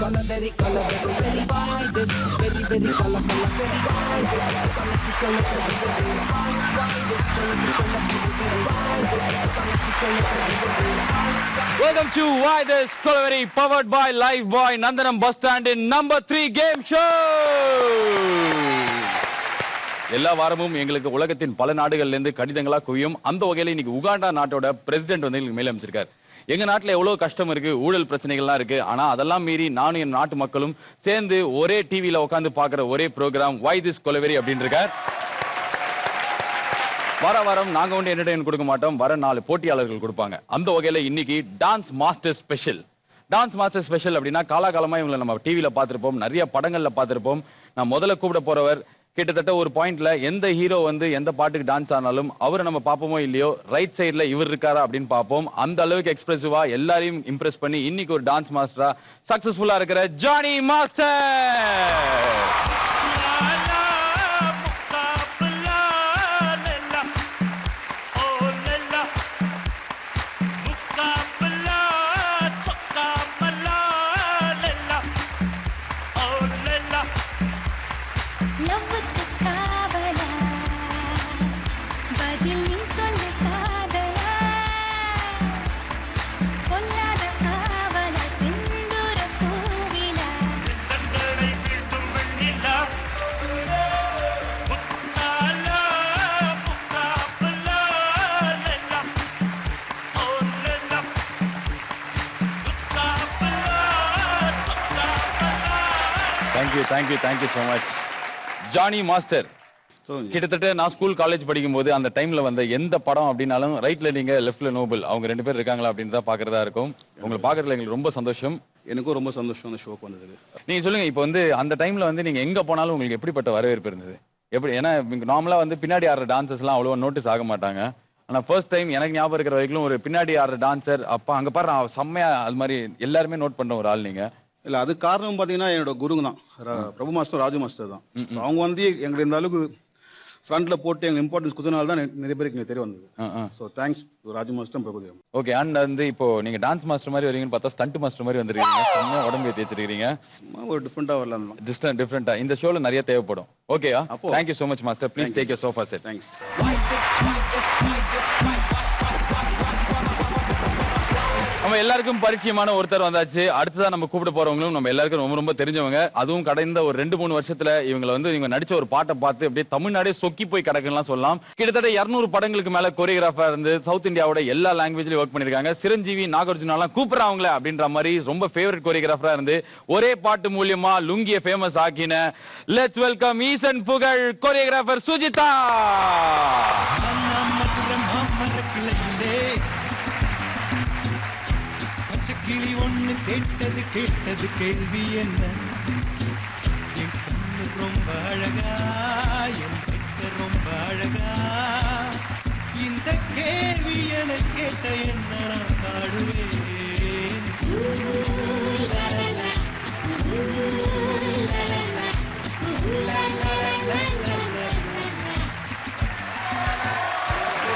color very very why this very color very why this color very Welcome to Why This Color powered by Life Boy Nandanam bus stand in number 3 game show. எல்லா வாரமும் எங்களுக்கு உலகத்தின் பல நாடுகள்ல இருந்து கடிதங்களா குவியும். அந்த வகையில இன்னைக்கு உகாண்டா நாட்டோட பிரசிடென்ட் வந்து எங்களுக்கு மேல் அமைச்சிருக்காரு. எங்க நாட்டுல எவ்வளவு கஷ்டம் இருக்கு, ஊழல் பிரச்சனைகள்லாம் இருக்கு. ஆனா அதெல்லாம் மீறி நானும் என் நாட்டு மக்களும் சேர்ந்து ஒரே டிவில உட்கார்ந்து பாக்குற ஒரே ப்ரோக்ராம் Why This Color அப்படின்னு இருக்கார். வாரம் நாங்க வந்து என்டர்டெயின்மென்ட் கொடுக்க மாட்டோம், வர 4 போட்டியாளர்கள் கொடுப்பாங்க. அந்த வகையில இன்னைக்கு dance master special. Dance master special அப்படின்னா காலகாலமா இவங்களை நம்ம டிவில பார்த்திருப்போம், நிறைய படங்கள்ல பார்த்திருப்போம். நான் முதல்ல கூப்பிட போறவர் கிட்டத்தட்ட ஒரு பாயிண்ட்ல எந்த ஹீரோ வந்து எந்த பாட்டுக்கு டான்ஸ் ஆனாலும் அவரை நம்ம பார்ப்போமோ இல்லையோ ரைட் சைடுல இவர் இருக்காரா அப்படின்னு பார்ப்போம். அந்த அளவுக்கு எக்ஸ்பிரசிவா எல்லாரையும் இம்ப்ரெஸ் பண்ணி இன்னைக்கு ஒரு டான்ஸ் மாஸ்டரா சக்சஸ்ஃபுல்லா இருக்கிற Johnny master. Thank you so much. Johnny master, கிட்டத்தட்ட நான் ஸ்கூல் காலேஜ் படிக்கும் போது அந்த டைம்ல வந்த எந்த படம் அப்படின்னாலும் ரைட்ல நீங்க லெஃப்ட்ல நோபல் அவங்க 2 பேர் இருக்காங்களா அப்படின்னு தான் பாக்குறதா இருக்கும். உங்களை பாக்குறதுல எங்களுக்கு ரொம்ப சந்தோஷம். எனக்கும் ரொம்ப சந்தோஷம் அந்த ஷோக்கு வந்தது. நீங்க சொல்லுங்க, இப்போ வந்து அந்த டைம்ல வந்து நீங்க எங்க போனாலும் உங்களுக்கு எப்படிப்பட்ட வரவேற்பு இருந்தது? எப்படி? ஏன்னா நார்மலா வந்து பின்னாடி ஆடுற டான்சர்ஸ் எல்லாம் அவ்வளவா நோட்டீஸ் ஆக மாட்டாங்க. ஆனா ஃபர்ஸ்ட் டைம் எனக்கு ஞாபகம் இருக்கிற வரைக்கும் ஒரு பின்னாடி ஆடுற டான்சர் அப்பா அங்க பாரு செம்மையா அது மாதிரி எல்லாருமே நோட் பண்ண ஒரு ஆள் நீங்க. இல்லை, அது காரணம் பார்த்தீங்கன்னா என்னோட குருங்க தான், பிரபு மாஸ்டர், ராஜு மாஸ்டர் தான். அவங்க வந்து எங்களை இந்த அளவுக்கு ஃப்ரண்ட்ல போட்டு எங்க இம்பார்ட்டன்ஸ் கொடுத்தனால தான் நிறைய பேருக்கு எனக்கு தெரிய வந்தது. So thanks Raju master, Prabhudevan. Okay. And வந்து இப்போ நீங்க டான்ஸ் மாஸ்டர் மாதிரி வரீங்கன்னு பார்த்தா ஸ்டண்ட் மாஸ்டர் மாதிரி வந்துருக்கீங்க. செம்ம உடம்பு தேய்ச்சிருக்கீங்க. ஒரு டிஃப்ரெண்டா வரலாம். டிஃப்ரெண்டா இந்த ஷோல நிறைய தேவைப்படும். ஓகேயா? Thank you so much master. Please take your sofa set. Thanks. நம்ம எல்லாருக்கும் பரிச்சயமான ஒருத்தர் வந்தாச்சு. அடுத்ததான் நம்ம கூப்பிட போறவங்களும் நம்ம எல்லாருக்கும் ரொம்ப ரொம்ப தெரிஞ்சவங்க. அதுவும் கடந்த ஒரு 2-3 வருஷத்துல இவங்களை வந்து இவங்க நடிச்ச ஒரு பாட்டை பார்த்து அப்படியே தமிழ்நாடே சொக்கி போய் கிடக்குன்னு சொல்லலாம். கிட்டத்தட்ட 200 படங்களுக்கு மேல கொரியோகிராஃபா இருந்து சவுத் இந்தியாவோட எல்லா லாங்குவேஜ்லயும் ஒர்க் பண்ணிருக்காங்க. சிரஞ்சீவி, நாகார்ஜுனாலாம் கூப்பிடுறாங்களே அப்படின்ற மாதிரி ரொம்ப ஃபேவரட் கொரியோகிராஃபரா இருந்து ஒரே பாட்டு மூலியமா லுங்கிய ஃபேமஸ் ஆக்கின லெட்ஸ் வெல்கம் ஈசன் புகழ் கொரியோகிராஃபர் சுஜிதா. கிளி ஒண்ணு கேட்டது கேள்வி என்ன, என் கண்ணு ரொம்ப அழகா, என் பெத்த ரொம்ப அழகா, இந்த கேள்வி என கேட்ட என்ன நான் பாடுவேன்.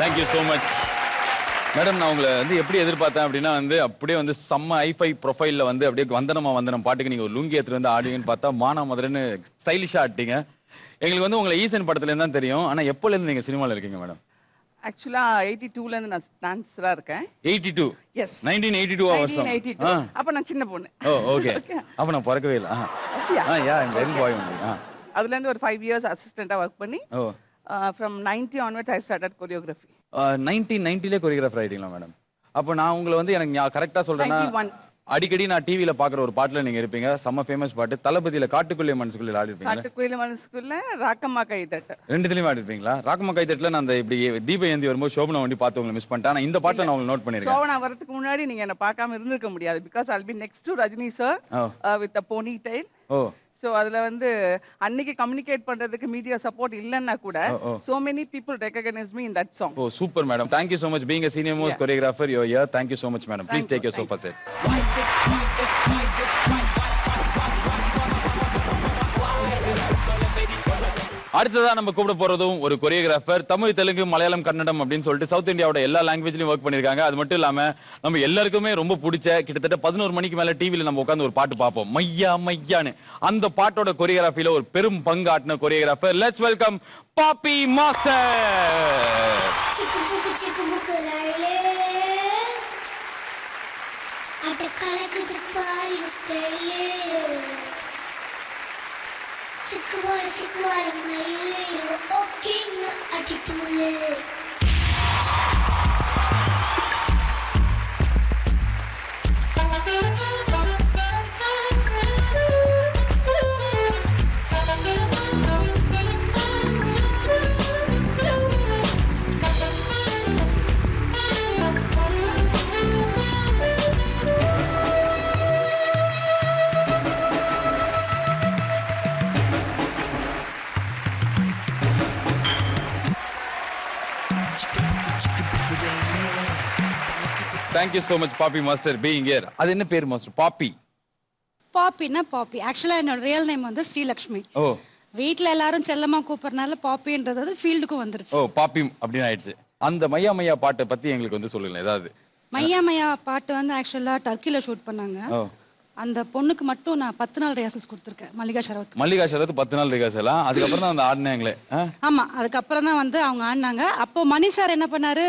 Thank you so much madam. நான் உங்களை வந்து எப்படி எதிர்பார்த்தேன் அப்படின்னா வந்து அப்படியே வந்து செம்ம ஐஃபை ப்ரொஃபைல்ல வந்து அப்படியே வந்தனம் பாட்டுக்கு நீங்க ஒரு லுங்கி எடுத்துட்டு வந்து ஆடுவீங்கன்னு பார்த்தா மானா மதுரைன்னு ஸ்டைலிஷா ஆட்டிங்க. எங்களுக்கு வந்து உங்களை ஈசன் படத்துல இருந்து தான் தெரியும். ஆனா எப்போல இருந்து நீங்க சினிமால இருக்கீங்க மேடம்? ஆக்சுவலா 82ல இருந்து நான் டான்ஸரா இருக்கேன். 82? எஸ், 1982 வருஷம். 1982. அப்ப நான் சின்ன பொண்ணு. ஓ ஓகே. அப்ப நான் பிறக்கவே இல்ல. யா இந்த யங் பாய் ஒன்லி. அதுல இருந்து ஒரு 5 இயர்ஸ் அசிஸ்டண்டா வர்க் பண்ணி from 90 onwards I started choreography. 1990ல கொரியோகிராஃபர் ஆயிட்டீங்களா மேடம்? அப்ப நான் உங்களை வந்து எனக்கு கரெக்டா சொல்றேன்னா அடிக்கடி நான் டிவில பாக்குற ஒரு பாட்டுல நீங்க இருப்பீங்க. செம்ம ஃபேமஸ் பாட்டு தளபதியில காட்டுக்குள்ளே மனசுக்குள்ள ஆடி இருப்பீங்க. காட்டுக்குள்ளே மனசுக்குள்ள ராக்கம்மா கைதட்ட ரெண்டுலயும் ஆடி இருப்பீங்களா? ராக்கம்மா கைதட்டல நான் அந்த இப்படி தீபயந்தி வரும்போது சோபனா வண்டி பார்த்து உங்களை மிஸ் பண்ணிட்டேன். ஆனா இந்த பாட்டை நான் உங்களுக்கு நோட் பண்ணிருக்கேன். சோபனா வரதுக்கு முன்னாடி நீங்க என்ன பார்க்காம இருந்திருக்க முடியாது. because I'll be next to Rajini sir with a ponytail. Oh so அதில் வந்து அன்னைக்கு கம்யூனிகேட் பண்ணுறதுக்கு மீடியா சப்போர்ட் இல்லைன்னா கூட so many people recognize me in that song. Oh, super madam. Thank you so much being a senior most choreographer. You're here. Thank you so much madam. Please take your sofa set. அடுத்ததா நம்ம கூப்பிட போறதும் ஒரு choreographer. Tamil, Telugu, Malayalam, Kannada அப்படின்னு சொல்லிட்டு south இந்தியாவோட எல்லா லாங்குவேஜ்லயும் work பண்ணிருக்காங்க. அது மட்டும் இல்லாம நம்ம எல்லாருக்குமே ரொம்ப பிடிச்ச கிட்டத்தட்ட 11 மணிக்கு மேல டிவில நம்ம உட்கார்ந்து ஒரு பாட்டு பார்ப்போம், மையா மையான்னு. அந்த பாட்டோட கொரியோகிராஃபில ஒரு பெரும் பங்கு ஆட்டின choreographer. Let's welcome Pappi master. Sikuara maile, okay na atitule. Thank you so much Papi Master being here. அது என்ன பேர் மாஸ்டர்? பாப்பி. பாப்பினா பாப்பி. ஆக்சுவலா என்னோட ரியல் நேம் வந்து ஸ்ரீலக்ஷ்மி. ஓ. வீட்ல எல்லாரும் செல்லமா கூப்பிடுறனால பாப்பின்றது ஃபீல்டுக்கு வந்துருச்சு. ஓ, பாப்பி அப்படின்னு ஆயிடுச்சு. அந்த மையா மையா பாட்டை பத்தி எங்களுக்கு வந்து சொல்லுங்க ஏதாவது. மையா மையா பாட்டு வந்து ஆக்சுவலா டர்க்கில ஷூட் பண்ணாங்க. ஓ. அந்த பொண்ணுக்கு மட்டும் நான் 10 நாள் ரிஹர்சல்ஸ் கொடுத்துருக்கேன். மல்லிகா ஷரவத். மல்லிகா ஷரவத் 10 நாள் ரிஹர்சலா? அதுக்கப்புறம் தான் வந்து ஆடினாங்களே. ஆமா, அதுக்கப்புறம் தான் வந்து அவங்க ஆடினாங்க. அப்போ மணி சார் என்ன பண்ணாரு,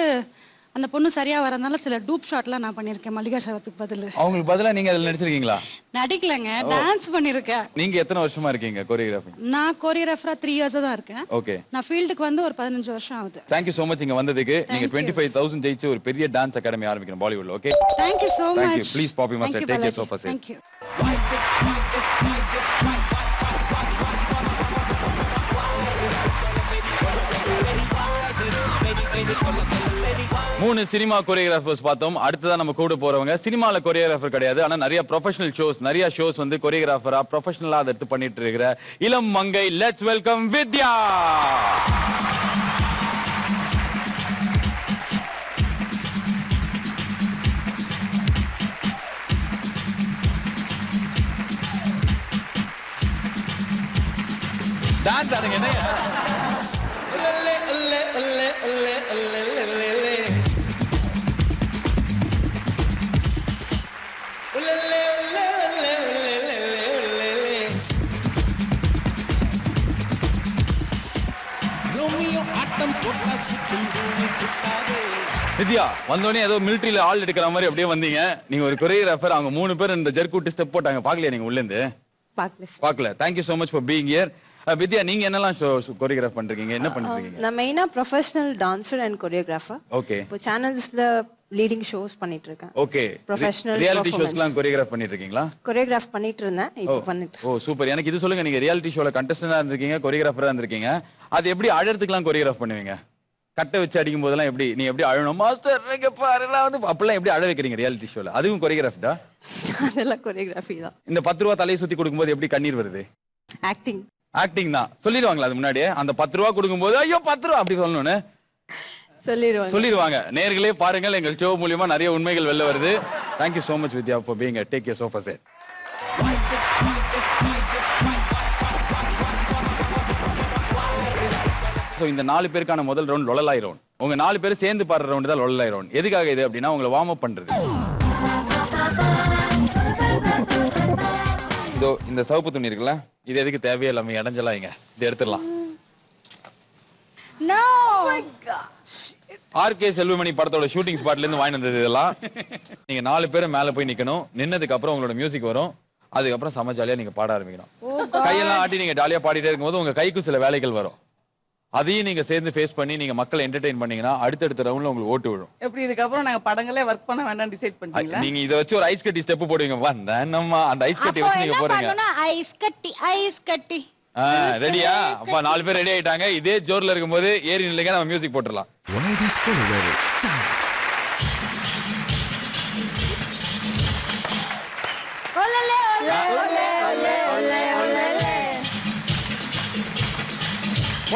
அந்த பொண்ணு சரியா வரதுனால சில டூப் ஷாட்லாம் நான் பண்ணிருக்கேன் மல்லிகா ஷரவத்துக்கு பதில். அவங்களுக்கு பதிலா நீங்க அதுல நடிச்சிருக்கீங்களா? நடிக்கலங்க, டான்ஸ் பண்ணிருக்கேன். நீங்க எத்தனை வருஷமா இருக்கீங்க கொரியோகிராஃபி? நான் கொரியோகிராஃபரா 3 இயர்ஸ் தான் இருக்கேன். ஓகே. நான் ஃபீல்டுக்கு வந்து ஒரு 15 வருஷம் ஆகுது. Thank you so much இங்க வந்ததுக்கு. நீங்க 25,000 ஜெயிச்சு ஒரு பெரிய டான்ஸ் அகாடமி ஆரம்பிக்கணும் பாலிவுட்ல. Okay. Thank you so much. Thank you. Please Poppy Master take your sofa seat. Thank you. மூணு சினிமா கொரியோகிராஃபர்ஸ் பார்த்தோம். அடுத்ததான் நம்ம கூட போறவங்க சினிமால கொரியோகிராஃபர் கிடையாது, ஆனா நிறைய ப்ரொஃபஷனல் ஷோஸ், நிறைய ஷோஸ் வந்து கொரியோகிராஃபரா ப்ரொஃபஷனலா அதை எடுத்து பண்ணிட்டு இருக்கிற இளம் மங்கை. Let's welcome Vidya. டான்ஸ் ஆடுங்க என்ன? வித்யா வந்தோடனே ஏதோ மிலிட்டரியில ஆள் எடுக்கிற மாதிரி அப்படியே வந்தீங்க. நீங்க ஒரு கொரியோகிராஃபர், அவங்க 3 பேர் இந்த ஜெர்கூட்டி ஸ்டெப் போட்டாங்க. பாக்கலையா நீங்க உள்ள இருந்து? பாக்கல. Thank you so much for being here. வித்யா, நீங்க என்னெல்லாம் கொரியோகிராஃப் பண்றீங்க, என்ன பண்றீங்க? நான் மெயினா professional dancer and choreographer. Okay. இப்போ சேனல்ஸ்ல லீடிங் ஷோஸ் பண்ணிட்டு இருக்கேன். ஓகே. ப்ரொஃபஷனல் ரியாலிட்டி ஷோஸ்லாம் கொரியோகிராஃப் பண்ணிட்டு இருக்கீங்களா? கொரியோகிராஃப் பண்ணிட்டு இருந்தேன், இப்போ பண்ணிட்டு. ஓ சூப்பர். எனக்கு இது சொல்லுங்க, நீங்க ரியாலிட்டி ஷோல கண்டஸ்டன்டா இருந்திருக்கீங்க, கொரியோகிராஃபரா இருந்திருக்கீங்க. அது எப்படி அழறதுக்குலாம் கொரியோகிராஃப் பண்ணுவீங்க? கட்டை வச்சு அடிக்கும் போதெல்லாம் எப்படி நீ எப்படி அழணும் மாஸ்டர் நீங்க பாருலாம் வந்து அப்பெல்லாம் எப்படி அழ வைக்கிறீங்க ரியாலிட்டி ஷோல? அதுவும் கொரியோகிராஃப்டா? அதெல்லாம் கொரியோகிராஃபி தான். இந்த 10 ரூபா தலையை சுத்தி கொடுக்கும்போது எப்படி கண்ணீர் வருது? ஆக்டிங். ஆக்டிங் தான் சொல்லிடுவாங்களா அது முன்னாடியே? அந்த 10 ரூபா கொடுக்கும்போது ஐயோ 10 ரூபா அப்படி சொல்லணும்னு சொல்லிடுவாங்க. நேர்களே பாருங்கள், எங்கள் ஷோ மூலியமா நிறைய உண்மைகள் வெளில வருது. Thank you so much Vidya for being here. Take your sofa set. So இந்த 4 பேருக்கான முதல் ரவுண்ட் லொலலாய் ரவுண்ட். உங்க 4 பேரும் சேர்ந்து பாடுற ரவுண்ட் தான் லொலலாய் ரவுண்ட். எதுக்காக இது அப்படின்னா உங்களை வார்ம் அப் பண்றது. இதோ இந்த சவுப்பு துணி இருக்குல்ல, இது எதுக்கு தேவையே இல்லாம இடைஞ்சலாம், இங்க இது எடுத்துடலாம். ஆர்கே செல்வமணி படத்தோட ஷூட்டிங் ஸ்பாட்ல இருந்து வாங்கி வந்தது இதெல்லாம். நீங்க 4 பேரும் மேல போய் நிக்கணும். நின்னதுக்கு அப்புறம் உங்களோட மியூசிக் வரும். அதுக்கப்புறம் செம ஜாலியா நீங்க பாட ஆரம்பிக்கணும். கையெல்லாம் ஆட்டி நீங்க ஜாலியா பாடிட்டே இருக்கும்போது உங்க கைக்கும் சில வேலைகள் வரும். அதையும் நீங்க சேர்ந்து ஃபேஸ் பண்ணி நீங்க மக்களை என்டர்டெயின் பண்ணீங்கன்னா அடுத்தடுத்த ரவுண்ட்ல உங்களுக்கு ஓட்டு விடும். எப்படி இதுக்கப்புறம் நாங்க படங்களே ஒர்க் பண்ண வேண்டாம் டிசைட் பண்ணிட்டீங்களா? நீங்க இத வச்சு ஒரு ஐஸ் கட்டி ஸ்டெப் போடுவீங்க. வந்த நம்ம அந்த ஐஸ் கட்டி வச்சு நீங்க போறீங்க. ஐஸ் கட்டி ரெடியா? அப்ப 4 பேர் ரெடி ஆயிட்டாங்க. இதே ஜோர்ல இருக்கும்போது ஏறி நில்லுங்க, நம்ம மியூசிக் போட்டுடலாம்.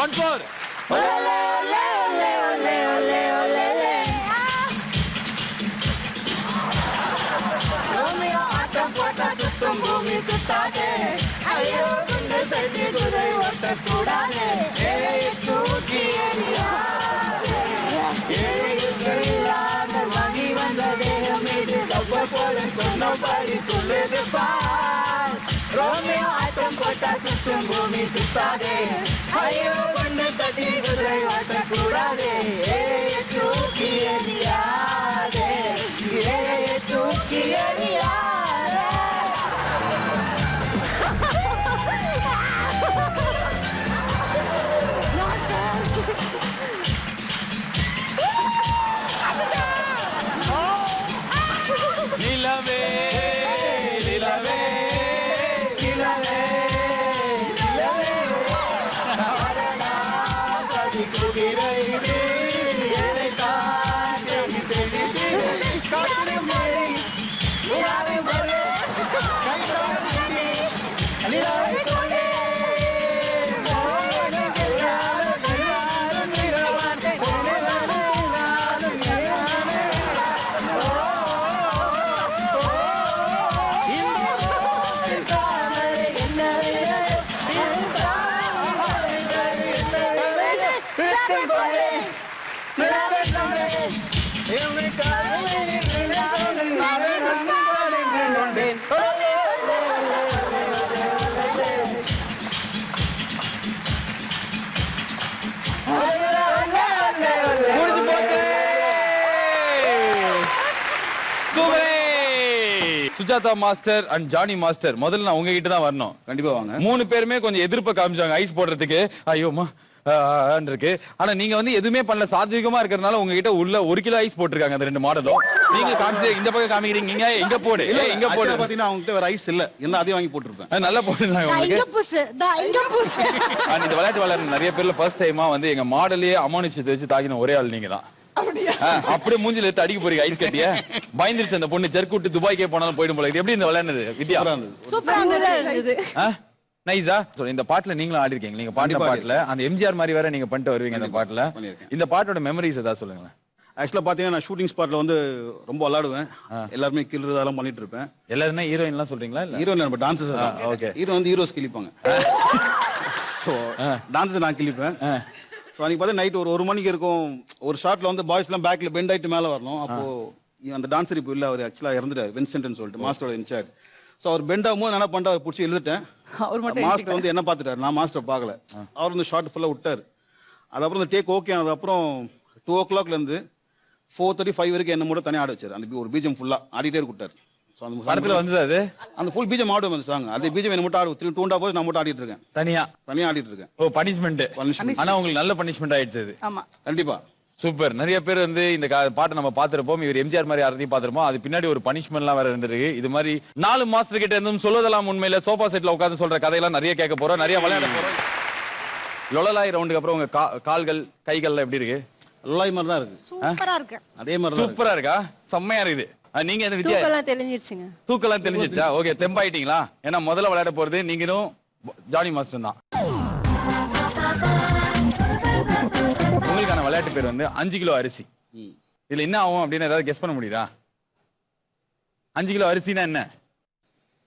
One more. கூடாதே ஏழையை தூக்கி எறியாதே ஏழைக்கு இல்லாத வாங்கி வந்த தேகம் இது கப்ப போல சொன்னபடி சொல்லுது பார் ரோமியோ ஆட்டம் போட்டா சுற்றும் பூமி சுத்தாதே ஐயோ கண்ணு தட்டி குதிரை ஓட்டக்கூடாதே ஏழையை தூக்கி எறியாதே ஏழையை தூக்கி எறியாதே நிலவே நிலவே நிலவே நிலவே வரடா கதி குதிரை ஏழை காட்டி தேடி தேடி காட்டு மேரி நிலவே வரு கைதாடி நிலவே கொண்டே முடிஞ்சு போச்சு சூப்பரே Sujatha master and Johnny master முதல்ல நான் உங்ககிட்ட தான் வரணும் கண்டிப்பா வாங்க. 3 பேருமே கொஞ்சம் எதிர்ப்பை காமிச்சாங்க ஐஸ் போடுறதுக்கு ஐயோமா இருக்கு ஆனா நீங்க வந்து எதுவுமே பண்ணல சாத்விகமா இருக்கறனால உங்ககிட்ட உள்ள 1 கிலோ ஐஸ் போட்டுருக்காங்க அந்த 2 மாடலும் நீங்க காமிச்சு இந்த பக்கம் காமிக்கிறீங்க நீங்க இங்க போடு இங்க போடு பாத்தீங்கன்னா அவங்க வேற ஐஸ் இல்ல என்ன அதையும் வாங்கி போட்டுருப்பேன் நல்லா போடுறாங்க உங்களுக்கு இந்த விளையாட்டு விளையாடுற நிறைய பேர்ல ஃபர்ஸ்ட் டைமா வந்து எங்க மாடலையே அமானுஷத்தை வச்சு தாக்கின ஒரே ஆள் நீங்க தான் அப்படியே மூஞ்சில எடுத்து அடிக்க போறீங்க ஐஸ் கட்டிய பயந்துருச்சு அந்த பொண்ணு ஜர்க்கு விட்டு துபாய்க்கே போனாலும் போயிடும் போல எப்படி இந்த விளையாடுனது வித்யா சூப்பரா இருந்தது நைஸா இந்த பாட்டுல நீங்களும் ஆடி இருக்கீங்க நீங்க பாட்டுல அந்த எம்ஜிஆர் மாதிரி வேற நீங்க பண்ணிட்டு வருவீங்க இந்த பாட்டுல இந்த பாட்டோட மெமரிஸ் ஏதாவது சொல்லுங்களேன் ஆக்சுவலா பாத்தீங்கன்னா நான் ஷூட்டிங் ஸ்பாட்ல வந்து ரொம்ப விளையாடுவேன் எல்லாருமே கில்றது அதெல்லாம் பண்ணிட்டு இருப்பேன் எல்லாருமே ஹீரோயின் எல்லாம் சொல்றீங்களா இல்ல ஹீரோயின் நம்ம டான்சர்ஸ் ஓகே ஹீரோ வந்து ஹீரோஸ் கிழிப்பாங்க ஸோ டான்சர்ஸ் நான் கிழிப்பேன் ஸோ அன்னைக்கு பார்த்தா நைட் ஒரு மணிக்கு இருக்கும் ஒரு ஷாட்ல வந்து பாய்ஸ் எல்லாம் பேக்ல பெண்ட் ஆயிட்டு மேல வரணும் அப்போ அந்த டான்சர் இப்போ இல்ல அவர் ஆக்சுவலா இறந்துட்டாரு வின்சென்ட்னு சொல்லிட்டு மாஸ்டரோட இன்சார்ஜ் ஸோ அவர் பெண்ட் ஆகும்போது என்ன பண்ணிட்டு அவர் பிடிச்சி எழுதிட்டேன் மாஸ்டர் வந்து என்ன பார்த்துட்டாரு நான் மாஸ்டர் பார்க்கல அவர் வந்து ஷார்ட் ஃபுல்லா விட்டாரு அதுக்கப்புறம் இந்த டேக் ஓகே ஆனதுக்கப்புறம் 2 o'clockல இருந்து 4:35 வரைக்கும் என்ன மட்டும் தனியாக ஆட வச்சாரு அந்த ஒரு பீஜம் ஃபுல்லா ஆடிட்டே இருக்காரு ஸோ அந்த படத்துல வந்து அது அந்த ஃபுல் பீஜம் ஆடுவோம் அந்த சாங் அந்த பீஜம் என்ன மட்டும் ஆடு 2.5 hours நான் மட்டும் ஆடிட்டு இருக்கேன் தனியா ஆடிட்டு இருக்கேன் ஓ பனிஷ்மெண்ட் ஆனா உங்களுக்கு நல்ல பனிஷ்மெண்ட் ஆயிடுச்சு அது ஆமா கண்டிப்பா சூப்பர் நிறைய பேர் வந்து இந்த பாட்டை நம்ம பாத்திருப்போம் இவர் எம்ஜிஆர் மாதிரி யாரையும் பாத்திருப்போம் அது பின்னாடி ஒரு பனிஷ்மெண்ட் எல்லாம் வேற இருந்திருக்கு இது மாதிரி 4 மாஸ்டர் கிட்ட இருந்தும் சொல்வதெல்லாம் உண்மையில சோஃபா செட்ல உட்கார்ந்து சொல்ற கதையெல்லாம் நிறைய கேட்க போறோம் நிறைய விளையாட போறோம் லொலலாய் ரவுண்டுக்கு அப்புறம் உங்க கால்கள் கைகள்லாம் எப்படி இருக்கு லொலாய் மாதிரி தான் இருக்கு சூப்பரா இருக்கு அதே மாதிரி தான் சூப்பரா இருக்கா செம்மையா இருக்குது நீங்க என்ன வித்தியா தூக்கெல்லாம் தெளிஞ்சிருச்சுங்க தூக்கெல்லாம் தெரிஞ்சிருச்சா ஓகே தெம்பாயிட்டீங்களா ஏன்னா முதல்ல விளையாட போறது நீங்களும் ஜானி மாஸ்டர் தான் உங்களுக்கான விளையாட்டு பேர் வந்து 5 கிலோ அரிசி இதுல என்ன ஆகும் அப்படின்னு ஏதாவது கெஸ் பண்ண முடியுதா 5 கிலோ அரிசினா என்ன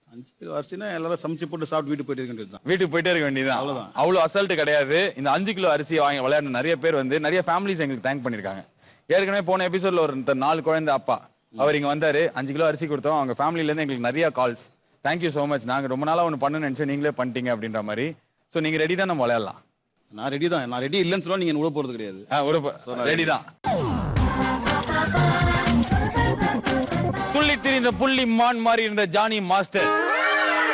5 கிலோ அரிசினா எல்லாரும் சமைச்சு போட்டு சாப்பிட்டு வீட்டுக்கு போயிட்டு இருக்கின்றது தான் வீட்டுக்கு போயிட்டே இருக்க வேண்டியதுதான் அவ்வளவுதான் அவ்வளவு அசல்ட் கிடையாது இந்த 5 கிலோ அரிசி வாங்கி விளையாடுற நிறைய பேர் வந்து நிறைய ஃபேமிலிஸ் எங்களுக்கு தேங்க் பண்ணிருக்காங்க ஏற்கனவே போன எபிசோட்ல ஒரு 4 குழந்தை அப்பா அவர் இங்க வந்தாரு 5 கிலோ அரிசி கொடுத்தோம் அவங்க ஃபேமிலில இருந்து எங்களுக்கு நிறைய கால்ஸ் தேங்க்யூ சோ மச் நாங்க ரொம்ப நாளா ஒன்று பண்ணணும்னு நினைச்சோம் நீங்களே பண்ணிட்டீங்க அப்படின்ற மாதிரி ஸோ நீங்க ரெடி தான் நம்ம விளையாடலாம் நான் ரெடி தான் நான் ரெடி இல்லைன்னு சொல்ல நீங்க உள்ள போறது கிடையாது ரெடி தான் துள்ளி திரிந்த புள்ளி மான் மாதிரி இருந்த ஜானி மாஸ்டர்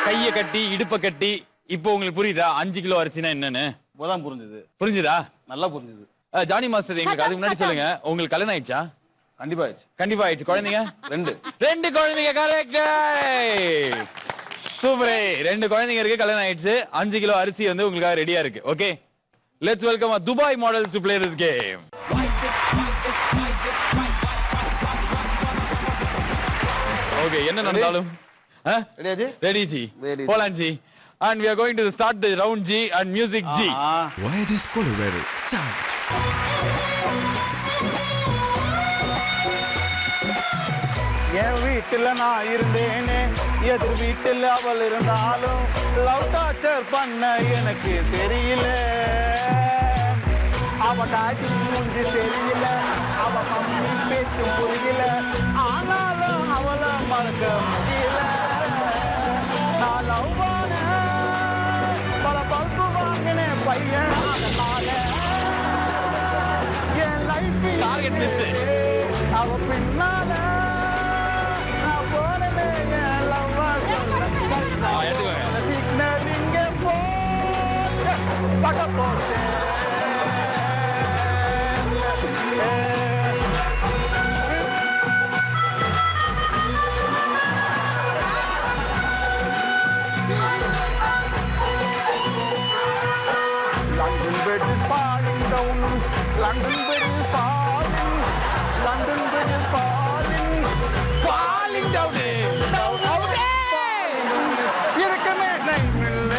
கைய கட்டி இடுப்ப கட்டி இப்போ உங்களுக்கு புரியுதா 5 கிலோ அரிசினா என்னன்னு இப்போதான் புரிஞ்சுது புரிஞ்சுதா நல்லா புரிஞ்சுது ஜானி மாஸ்டர் எங்களுக்கு அதுக்கு முன்னாடி சொல்லுங்க உங்களுக்கு கல்யாணம் ஆயிடுச்சா கண்டிப்பா ஆயிடுச்சு கண்டிப்பா ஆயிடுச்சு குழந்தைங்க 2 குழந்தைங்க கரெக்ட் சூப்பரே 2 குழந்தைங்க இருக்கு கல்யாணம் ஆயிடுச்சு 5 கிலோ அரிசி வந்து உங்களுக்காக ரெடியா இருக்கு okay let's welcome Dubai models to play this game okay என்ன நடந்தாலும் ரெடி ஜி போலாம் G and we are going to start the round G and music G Why this Colorado start என் வீட்டுல நான் இருந்தேனே எதிர் வீட்டில் அவள் இருந்தாலும் லவ் டார்ச்சர் பண்ண எனக்கு தெரியல. அவ காட்டி மூஞ்சி தெரியல, அவ மம்மி பேச்சு புரியல, ஆனாலும் அவளை மறக்க முடியல. நான் லவ் பண்ண பல பல்பு வாங்கினேன் பையன், அதனால என் லைஃப் அவ பின்னால நான் போனவே என் லவ்வா சிக்னல் இங்க போச்சு சக போட்டேன். London Bridge is falling down. London Bridge is falling. London Bridge is falling. Falling down. Down. இருக்கமே டைம் இல்ல,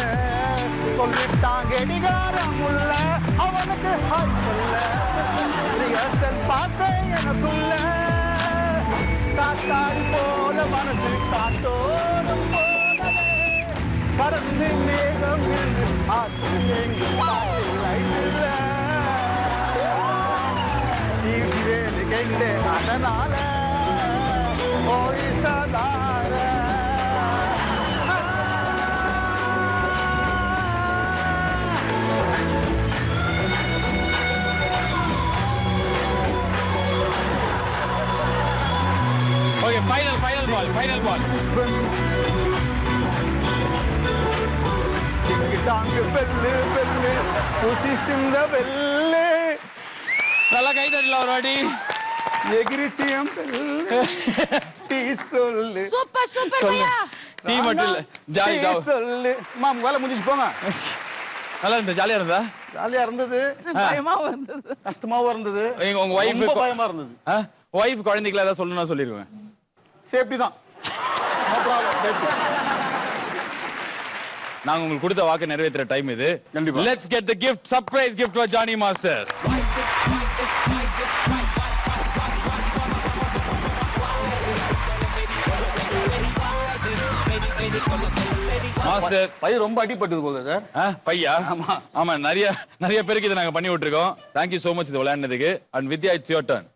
சொல்லிட்டாங்க கடிகாரம் உள்ள, அவனுக்கு ஹாய் சொல்ல. ரிஹர்சல் பார்த்தேன் எனக்குள்ள, காத்தாடி போல மனசு காட்டோடும் போதவே, கடந்து மேகம் என்று ஆற்று எங்கு சாட்டில்ல. வேலு கெண்டே அதனால ஓய் சதார. Okay, final ball. டாங்கு பெல்லு பெல்லு புசி சிந்த வெல்லு. நல்லா கை தட்டல ஒரு வாட்டி. எகிரிச்சியம் பெல்லு டீ சொல்லு. சூப்பர் பையா. டீ மட்டும் இல்ல, ஜாலி டீ சொல்லு. மாம் வேலை முடிஞ்சிச்சு போங்க. நல்லா இருந்தா, ஜாலியா இருந்தா? ஜாலியா இருந்தது, பயமாவும் இருந்தது, கஷ்டமாவும் இருந்தது. உங்க வைஃப் ரொம்ப பயமா இருந்தது. வைஃப் குழந்தைகளை ஏதாவது சொல்லணும்னா சொல்லிருவேன். சேஃப்டி தான், நோ ப்ராப்ளம், சேஃப்டி. நாங்க உங்களுக்கு கொடுத்த வாக்கு நிறைவேற்ற டைம் இது. கண்டிப்பா. Let's get the gift, surprise gift for Johnny Master. Master பை ரொம்ப அடிபட்டது போல சார். பையா? ஆமா, நிறைய பேருக்கு இதை நாங்க பண்ணி விட்டுருக்கோம். தேங்க்யூ சோ மச் இது விளையாடுனதுக்கு. And Vidya, it's your turn.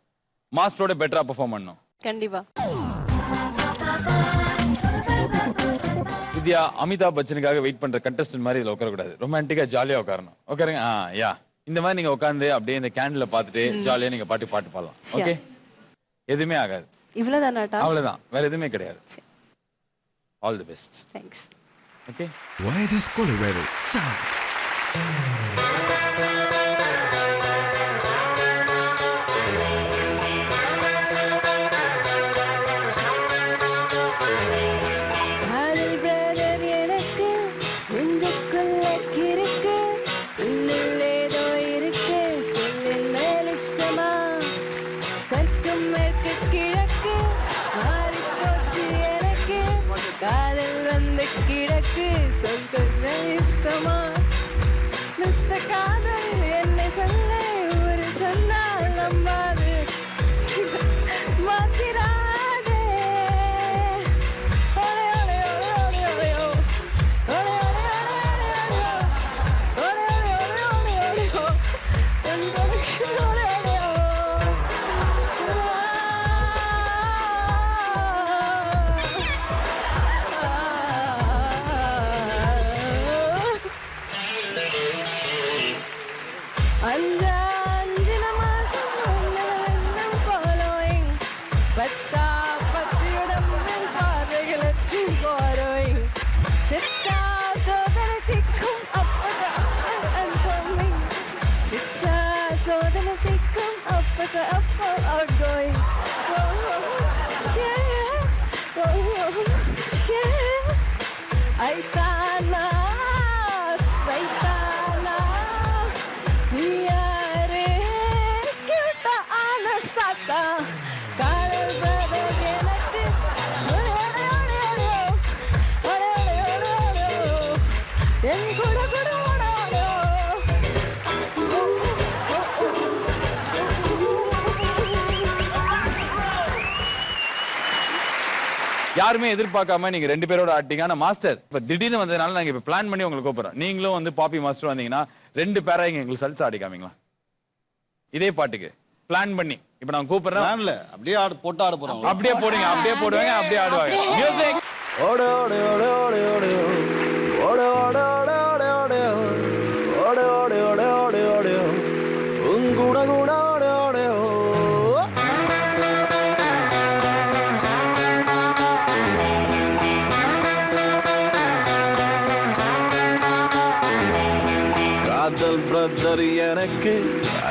மாஸ்டரோட பெட்டரா பெர்ஃபார்ம் பண்ணணும். கண்டிப்பா. வித்யா, அமிதாப் பச்சனுக்காக வெயிட் பண்ற கண்டஸ்டன்ட் மாதிரி இதுல உட்கார கூடாது. ரொமான்டிக்கா ஜாலியா உட்காரணும். உட்காருங்க. யா, இந்த மாதிரி நீங்க உட்கார்ந்து அப்படியே இந்த கேண்டில பாத்துட்டு ஜாலியா நீங்க பாட்டு பாடலாம். ஓகே? எதுவுமே ஆகாது. இவ்வளவுதானாடா? அவ்வளவுதான், வேற எதுவுமே கிடையாது. All the best. Thanks. Okay? Why this Colorado? Start. காதல் வந்து கிடக்கு சொல்ல இஷ்டமா மிஸ்டர் காதல் என்ன சொல்ல ஒரு சொன்னால் நம்பாது மாத்திராதே ஒரே ஒரே ஒரே ஒரே ஒரே ஒரே யாருமே எதிர்பார்க்காம நீங்க 2 பேரோட ஆட்டிங்க. ஆனா மாஸ்டர் இப்ப திடீர்னு வந்ததுனால நாங்க இப்ப பிளான் பண்ணி உங்களுக்கு கூப்பிடுறோம். நீங்களும் வந்து பாப்பி மாஸ்டர் வந்தீங்கன்னா 2 பேரா இங்க எங்களுக்கு சல்சா ஆடி காமிங்களா? இதே பாட்டுக்கு பிளான் பண்ணி இப்ப நான் கூப்பிடுறேன். அப்படியே போட்டு ஆட போறோம். அப்படியே போடுங்க, அப்படியே போடுவாங்க, அப்படியே ஆடுவாங்க. மியூசிக். ஓடு ஓடு ஓடு ஓடு ஓடு ஓடு ஓடு ஓடு ஓடு ஓடு ஓடு ஓடு ஓடு ஓடு ஓடு உங்குட குட ஓடு ஓடு காதல் பிரதர் எனக்கு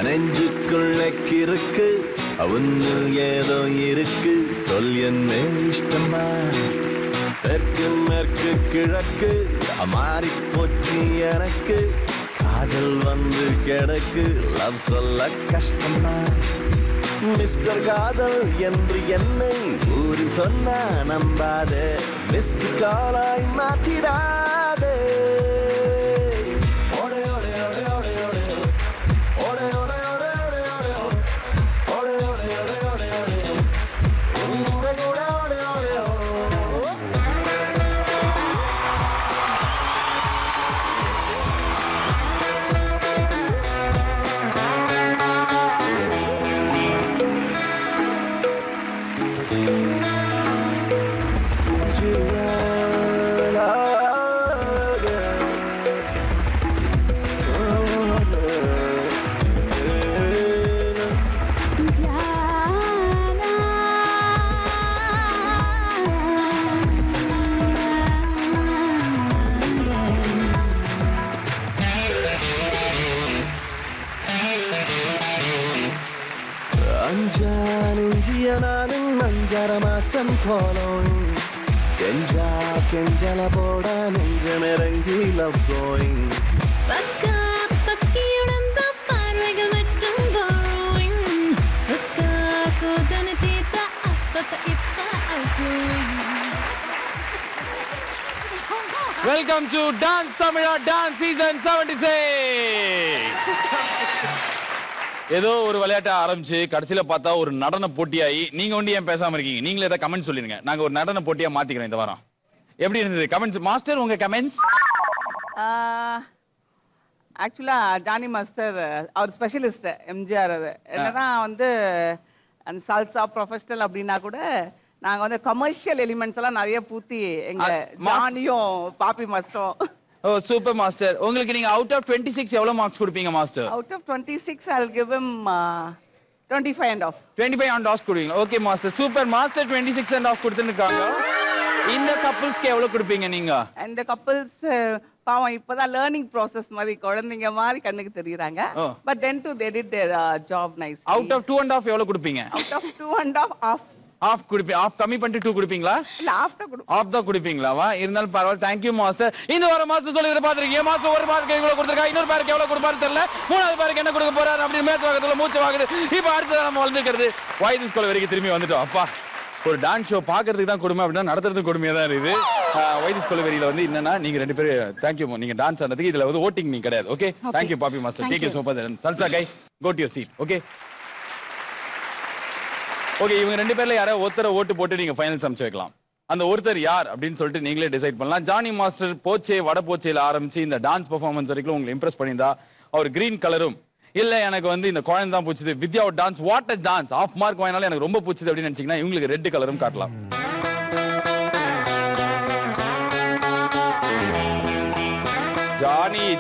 நெஞ்சுக்குள்ள கிறுக்கு அவனில் ஏதோ இருக்கு சொல் என்ன இஷ்டமா தெற்கு மேற்கு கிழக்கு மாறி போச்சு எனக்கு காதல் வந்து கிடக்கு லவ் சொல்ல கஷ்டமா மிஸ்டர் காதல் என்று என்னை ஊரி சொன்னா நம்பாதே மிஸ்டு காலாய் மாத்திடாதே மாசம் போலும் கெஞ்சா கெஞ்சல போட நெஞ்சமிறங்கி லவ் கோயிங் பக்கா பக்கியுணர்ந்த பார்வைகள் மற்றும் கோயிங் பக்கா சோதனை தீர்த்த அப்பப்ப இப்ப welcome to dance Tamizha dance season 76. ஏதோ ஒரு விளையாட்டை ஆரம்பிச்சு கடைசியில பார்த்தா ஒரு நடன போட்டியாகி நீங்க ஒண்டி ஏன் பேசாம இருக்கீங்க? நீங்களே ஏதாவது கமெண்ட் சொல்லிருங்க. நாங்க ஒரு நடன போட்டியா மாத்திக்கிறோம் இந்த வாரம். எப்படி இருந்தது கமெண்ட்ஸ்? மாஸ்டர் உங்க கமெண்ட்ஸ்? ஆக்சுவலா ஜானி மாஸ்டர் அவர் ஸ்பெஷலிஸ்ட் எம்ஜிஆர். அது என்னன்னா வந்து அந்த சால்சா ப்ரொஃபஷனல் அப்படின்னா கூட நாங்க வந்து கமர்ஷியல் எலிமெண்ட்ஸ் எல்லாம் நிறைய பூத்தி எங்க ஜானியும் பாப்பி மாஸ்டரும். ஓ சூப்பர் மாஸ்டர். உங்களுக்கு நீங்க அவுட் ஆஃப் 26 எவ்வளவு மார்க்ஸ் கொடுப்பீங்க master? Out of 26 I'll give him 25 and off. 25 and off கொடுவீங்க. Okay master super. Master 26 and off கொடுத்துருக்காங்க. இந்த கப்பிள்ஸ்க்கு எவ்வளவு கொடுப்பீங்க நீங்க? இந்த கப்பிள்ஸ் பாவம் இப்பதான் லேர்னிங் ப்ராசஸ் மாதிரி குழந்தைங்க மாதிரி கண்ணுக்கு தெரியுறாங்க. But then too they did their job nice. Out of 2 and off எவ்வளவு கொடுப்பீங்க? Out of 2 and off off கொடுப்பீங்க. ஆஃப் கம்மி பண்ணிட்டு 2 கொடுப்பீங்களா? இல்ல ஆஃப் தான் கொடுப்பீங்களாவா? இருந்தாலும் பரவாயில்ல. Thank you master. இந்த வாரம் மாஸ்டர் சொல்லிட்டு பாத்துறீங்க. மாஸ்டர் ஒரு பேருக்கு எவ்வளவு கொடுத்திருக்கா, இன்னொரு பேருக்கு எவ்வளவு கொடுப்பாரு தெரியல, மூணாவது பேருக்கு என்ன கொடுக்க போறாரு அப்படி மேட்ச் வாங்குறதுல மூச்சு வாங்குது. இப்போ அடுத்து நம்ம வந்துக்கிறது வாய் திஸ் கோல் வரைக்கும் திரும்பி வந்துட்டோம். அப்பா ஒரு டான்ஸ் ஷோ பாக்குறதுக்கு தான் கொடுமை அப்படின்னா நடத்துறதுக்கு கொடுமையா தான் இருக்குது. வைதிஸ் கொலவெரியில வந்து என்னன்னா நீங்க 2 பேரும் தேங்க்யூ நீங்க டான்ஸ் ஆனதுக்கு. இதுல வந்து ஓட்டிங் நீங்க கிடையாது. ஓகே தேங்க்யூ பாப்பி master. Take you so much. Salsa guy go to your seat. Okay okay இவங்க 2 பேர்ல யாராவது ஒருத்தரை ஓட்டு போட்டு நீங்க ஃபைனல்ஸ் அமைச்சு வைக்கலாம். அந்த ஒருத்தர் யார் அப்படின்னு சொல்லிட்டு நீங்களே டிசைட் பண்ணலாம். ஜானி மாஸ்டர் போச்சே வட போச்சேல ஆரம்பிச்சு இந்த டான்ஸ் பெர்ஃபார்மன்ஸ் வரைக்கும் உங்களுக்கு இம்ப்ரெஸ் பண்ணியிருந்தா அவர் கிரீன் கலரும் இல்ல எனக்கு வந்து இந்த குழந்தை தான் பிடிச்சது வித்யாவோட dance what a dance half mark வாங்கினாலும் எனக்கு ரொம்ப பிடிச்சது அப்படின்னு நினைச்சீங்கன்னா இவங்களுக்கு ரெட் கலரும் காட்டலாம்.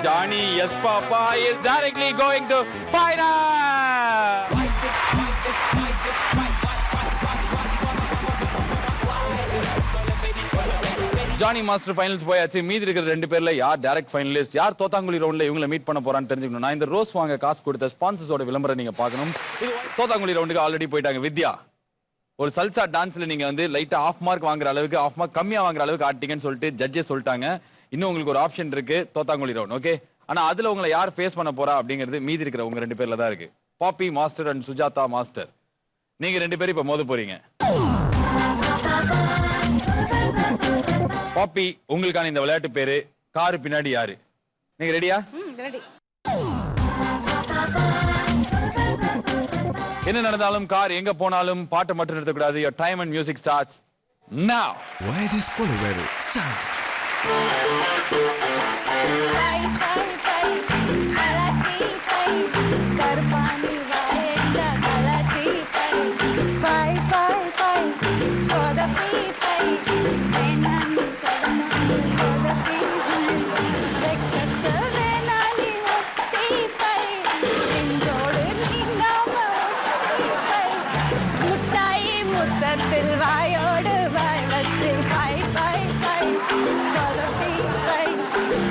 Johnny, yes papa is directly going to final. Johnny master finals போயாச்சு. மீதி இருக்கிற 2 பேர்ல யார் டைரக்ட் ஃபைனலிஸ்ட், யார் தோத்தாங்குழி ரவுண்ட்ல இவங்களை மீட் பண்ண போறான்னு தெரிஞ்சுக்கணும். நான் இந்த ரோஸ் வாங்க காசு கொடுத்த ஸ்பான்சர்ஸோட விளம்பரம் நீங்க பார்க்கணும். தோத்தாங்குழி ரவுண்டுக்கு ஆல்ரெடி போயிட்டாங்க வித்யா. ஒரு சல்சா டான்ஸ்ல நீங்க வந்து லைட்டா ஆஃப் மார்க் வாங்குற அளவுக்கு ஆஃப் மார்க் கம்மியா வாங்குற அளவுக்கு ஆட்டிங்கன்னு சொல்லிட்டு ஜட்ஜே சொல்லிட்டாங்க. இன்னும் உங்களுக்கு ஒரு ஆப்ஷன் இருக்கு தோத்தாங்குழி ரவுண்ட். ஓகே ஆனா அதுல உங்களை யார் ஃபேஸ் பண்ண போறா அப்படிங்கிறது மீதி இருக்கிற உங்க 2 பேர்ல தான் இருக்கு. பாப்பி மாஸ்டர் அண்ட் சுஜாதா மாஸ்டர். நீங்க 2 பேரும் இப்ப மோத போறீங்க. பாப்பி உங்களுக்கான இந்த விளையாட்டு பேரு காரு பின்னாடி யாரு. நீங்க ரெடியா? ரெடி. என்ன நடந்தாலும் கார் எங்க போனாலும் பாட்டு மட்டும் நிறுத்தக்கூடாது. your time and music starts now. Why this Colorado? Start. வாயோடு வாய் வச்சு பாய் பாய் பாய் சொதப்பி பாய்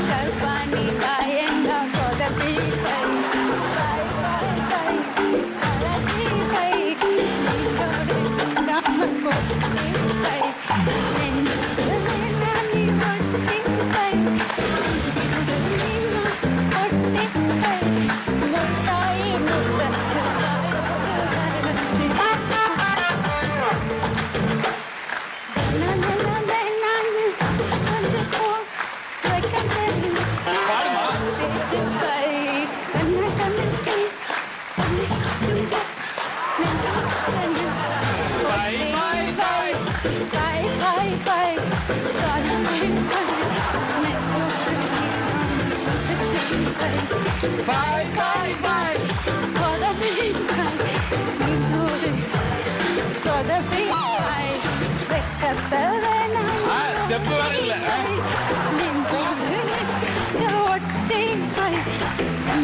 கருப்பாணி பாயங்க சொதப்பி பாய் பாய் பாய் பாய் அலச்சி பாய் நீரோடு நாம கொட்டி பாய் நெஞ்சு நானி ஒட்டி பாய் ஒட்டி பாய் முட்டாய் முத்தத்து ஸ்டெப் வேற இல்ல.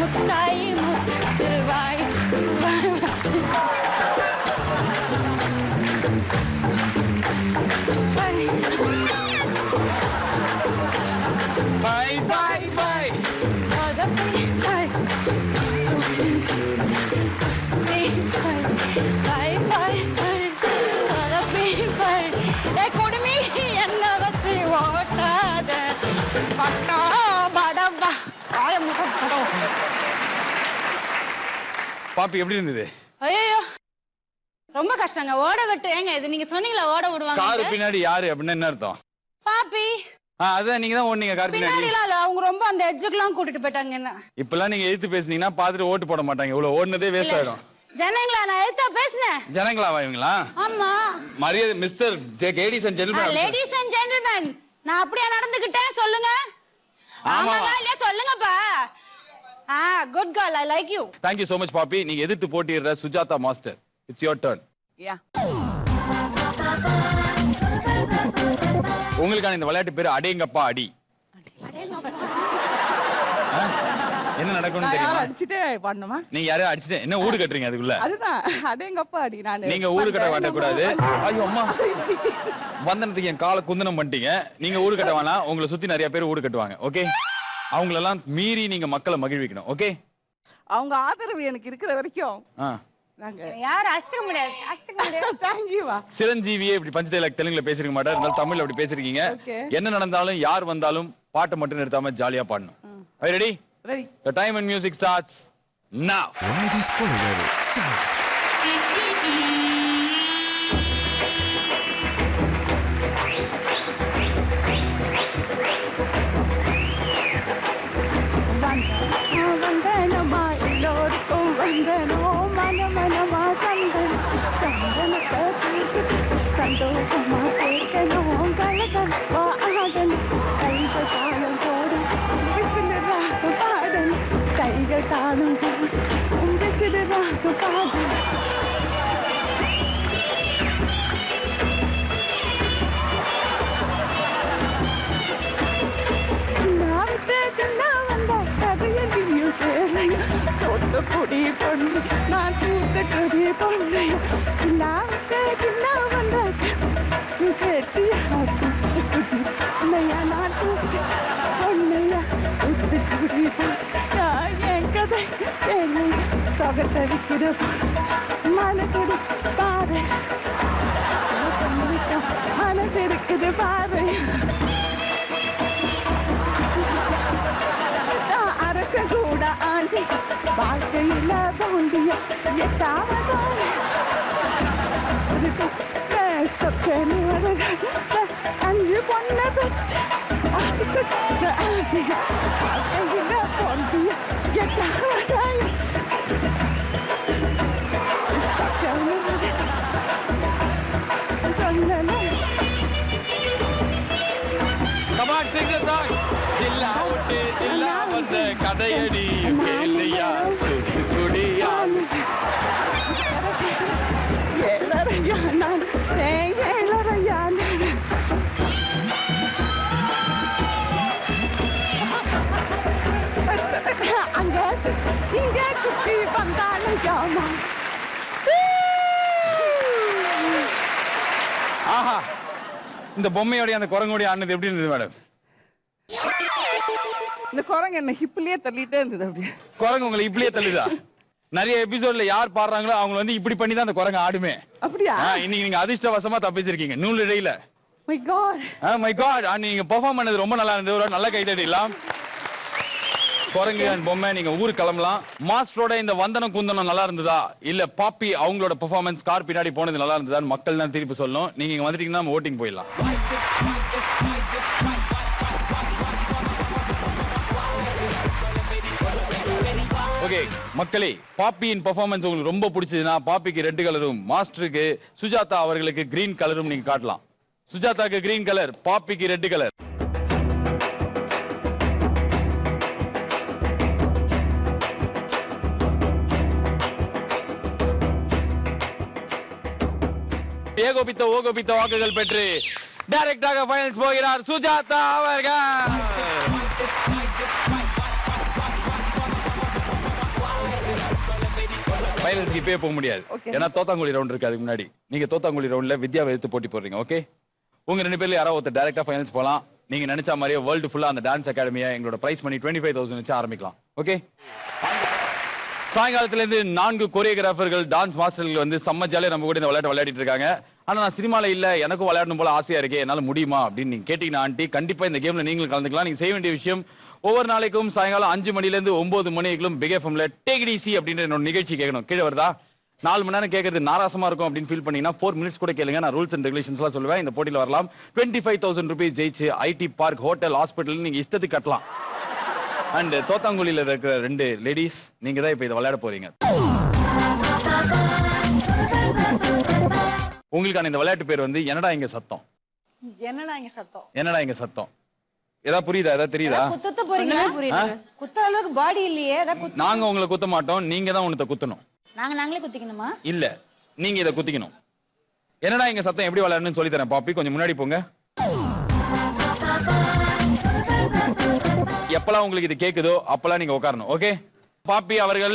முத்தாய் முத்து வாய் Five, five, five. சொதப்பி பாய் பாய் பாய் பாய் சொதப்பி பாய் கொடுமி என்ன வச்சு ஓட்டாத பட்டா படவா ஆய முகம் படம். பாப்பி எப்படி இருந்தது? ஐயோ ரொம்ப கஷ்டங்க ஓட விட்டு. ஏங்க இது நீங்க சொன்னீங்களா ஓட விடுவாங்க? கார் பின்னாடி யாரு அப்படின்னு என்ன அர்த்தம்? பாப்பி. அதான் நீங்க தான் ஓடுனீங்க கார் பின்னாடி. பின்னாடிலாம் இல்ல, அவங்க ரொம்ப அந்த எட்ஜுக்குலாம் கூட்டிட்டு போயிட்டாங்க என்ன. இப்பெல்லாம் நீங்க எதிர்த்து பேசுனீங்கன்னா பாத்துட்டு ஓட்டு போட மாட்டாங்க. இவ்வளவு ஓடுனதே வேஸ்ட் ஆயிடும். ஜனங்களா நான் எடுத்தா பேசுனேன். ஜனங்களாவா இவங்களா? ஆமா. மரியாதை mister ladies and gentleman. Ladies and gentleman நான் அப்படியே நடந்துக்கிட்டேன் சொல்லுங்க. ஆமாவா இல்ல சொல்லுங்கப்பா. Good girl I like you. Thank you so much Pappi. நீங்க எதிர்த்து போட்டியிடுற Sujatha master. It's your turn. Yeah உங்களுக்கான இந்த விளையாட்டு பேரு அடேங்கப்பா அடி. என்ன நடக்கும்னு தெரியுமா? அடிச்சிட்டே பண்ணணுமா? நீங்க யாரையும் அடிச்சிட்டே என்ன ஊடு கட்டுறீங்க அதுக்குள்ள? அதுதான் அடேங்கப்பா அடி. நான் நீங்க ஊடு கட்ட மாட்டக்கூடாது. ஐயோ அம்மா வந்தனத்துக்கு என் காலை குந்தனம் பண்ணிட்டீங்க. நீங்க ஊடு கட்ட வேணாம். உங்களை சுத்தி நிறைய பேர் ஊடு கட்டுவாங்க. ஓகே, அவங்களெல்லாம் மீறி நீங்க மக்களை மகிழ்விக்கணும். ஓகே, அவங்க ஆதரவு எனக்கு இருக்கிற வரைக்கும் யார் அடிச்சுக்க முடியாது. அடிச்சுக்க முடியாது. தேங்க்யூவா. சிரஞ்சீவியே இப்படி பஞ்ச டைலாக் தெலுங்குல பேசிருக்க மாட்டார். இருந்தாலும் தமிழ்ல அப்படி பேசிருக்கீங்க. என்ன நடந்தாலும் யார் வந்தாலும் பாட்டை மட்டும் நிறுத்தாம ஜாலியா பாடணும். Ready? Ready. The time and music starts now. Why this Colorado? Start. வந்தனமா எல்லோருக்கும் வந்தனோ மனமனமா சந்தன சந்தனத்தை சந்தோஷமா கேட்கணும் கலகலப்பா ஆடணும் கைகள் தாளம் போடு விசிலராக பாடணும் கைகள் தாளம் போடு விசிலராக பாடணும் பொடி பொண்ணு நான் தூக்கடி பொண்ணு நான் வந்த கேட்டியா நான் தூக்க பொண்ணையா உத்துக்குடி என் கதை என்னை சொகத்தடிக்கிற மனக்குடி பாரு மனசு இருக்குது பாரு அரச கூட ஆண்டி வாழ்க்கையில தோண்டிய எட்டாவது அஞ்சு பொண்ணு வாழ்க்கையில தோண்டிய எட்டாவது சொன்ன இங்க குட்டி வந்தாலையாமா. ஆஹா, இந்த பொம்மையோடைய அந்த குரங்கோடைய ஆனது எப்படி இருந்தது மேடம்? இந்த குரங்கு என்ன ஹிப்லயே தள்ளிட்டே இருந்தது அப்படியே. குரங்கு உங்களை இப்படியே தள்ளுதா? நிறைய எபிசோட்ல யார் பாடுறாங்களோ அவங்க வந்து இப்படி பண்ணி தான் அந்த குரங்கு ஆடுமே. அப்படியா? இன்னைக்கு நீங்க அதிர்ஷ்டவசமா தப்பிச்சிருக்கீங்க நூல் இடையில. My god. My god. நீங்க பெர்ஃபார்ம் பண்ணது ரொம்ப நல்லா இருந்தது. ஒரு நல்ல கைதட்டலாம். குரங்கு அண்ட் பொம்மை, நீங்க ஊருக்கு கிளம்பலாம். மாஸ்டரோட இந்த வந்தனம் குந்தனம் நல்லா இருந்ததா இல்ல பாப்பி அவங்களோட பெர்ஃபார்மன்ஸ் கார் பின்னாடி போனது நல்லா இருந்ததான்னு மக்கள் தான் திருப்பி சொல்லணும். நீங்க இங்க வந்துட்டீங்கன்னா நம்ம ஓட்டிங் போயிடலாம். ஓகே மக்களே, பாப்பியின் பெர்ஃபார்மன்ஸ் உங்களுக்கு ரொம்ப பிடிச்சதுன்னா பாப்பிக்கு ரெட் கலரும், மாஸ்டருக்கு சுஜாதா அவர்களுக்கு கிரீன் கலரும் நீங்க காட்டலாம். சுஜாதாக்கு கிரீன் கலர், பாப்பிக்கு ரெட் கலர். ஏகோபித்த ஓகோபித்த வாக்குகள் பெற்று டைரக்டாக ஃபைனல்ஸ் போகிறார் சுஜாதா அவர்கள். ஃபைனல்ஸ்க்கு இப்பவே போக முடியாது. ஏன்னா தோத்தாங்குழி ரவுண்ட் இருக்கு. அதுக்கு முன்னாடி நீங்க தோத்தாங்குழி ரவுண்ட்ல வித்யாவை எடுத்து போட்டி போடுறீங்க. ஓகே, உங்க ரெண்டு பேர்ல யாராவது ஒருத்தர் டைரக்டா ஃபைனல்ஸ் போலாம். நீங்க நினைச்ச மாதிரியே வேர்ல்டு ஃபுல்லா அந்த டான்ஸ் அகாடமியை எங்களோட பிரைஸ் மணி 25,000 வச்சு ஆரம்பிக்கலாம். ஓகே, சாயங்காலத்துல இருந்து 4 கோரியோகிராஃபர்கள் டான்ஸ் மாஸ்டர்கள் வந்து செம்ம ஜாலியா நம்ம கூட இந்த விளையாட்டு விளையாடிட்டு இருக்காங்க. ஆனா நான் சினிமால இல்ல, எனக்கும் விளையாடணும் போல ஆசையா இருக்கே, என்னால முடியுமா அப்படின்னு நீங்க கேட்டீங்கன்னா ஆண்டி கண்டிப்பா இந்த கேம்ல நீங்களும் கலந்துக்கலாம். நீங்க செய்ய வேண்டிய விஷயம், ஒவ்வொரு நாளைக்கும் சாயங்காலம் 5 மணில இருந்து 9 மணிக்குள்ளும் பிக் எஃப்எம்ல டேக் இட் ஈஸி அப்படின்ற என்னோட நிகழ்ச்சி கேட்கணும். கீழே வருதா? 4 மணி நேரம் கேட்கறது நாராசமா இருக்கும் அப்படின்னு ஃபீல் பண்ணீங்கன்னா 4 மினிட்ஸ் கூட கேளுங்க. நான் ரூல்ஸ் அண்ட் ரெகுலேஷன்ஸ்லாம் சொல்லுவேன். இந்த போட்டியில் வரலாம். 25,000 rupees ஜெயிச்சு ஐடி பார்க் ஹோட்டல் ஹாஸ்பிட்டல் நீங்க இஷ்டத்துக்கு கட்டலாம். அண்ட் தோத்தாங்குழியில இருக்கிற 2 லேடிஸ் நீங்க தான் இப்ப இதை விளையாட போறீங்க. உங்களுக்கான இந்த விளையாட்டு பேர் வந்து என்னடா இங்க சத்தம். என்னடா இங்க சத்தம்? என்னடா இங்க சத்தம். ஏதாவது புரியுதா? ஏதாவது தெரியுதா? குத்த போறீங்களா? குத்த அளவுக்கு பாடி இல்லையே. நாங்க உங்களை குத்த மாட்டோம், நீங்க தான் உனத்தை குத்தணும். நாங்களே குத்திக்கணுமா? இல்ல, நீங்க இதை குத்திக்கணும். என்னடா இங்க சத்தம் எப்படி விளையாடணும்னு சொல்லி தரேன். பாப்பி கொஞ்சம் முன்னாடி போங்க. எப்பெல்லாம் உங்களுக்கு இது கேக்குதோ அப்பெல்லாம் நீங்க உட்காரணும். ஓகே, பாப்பி அவர்கள்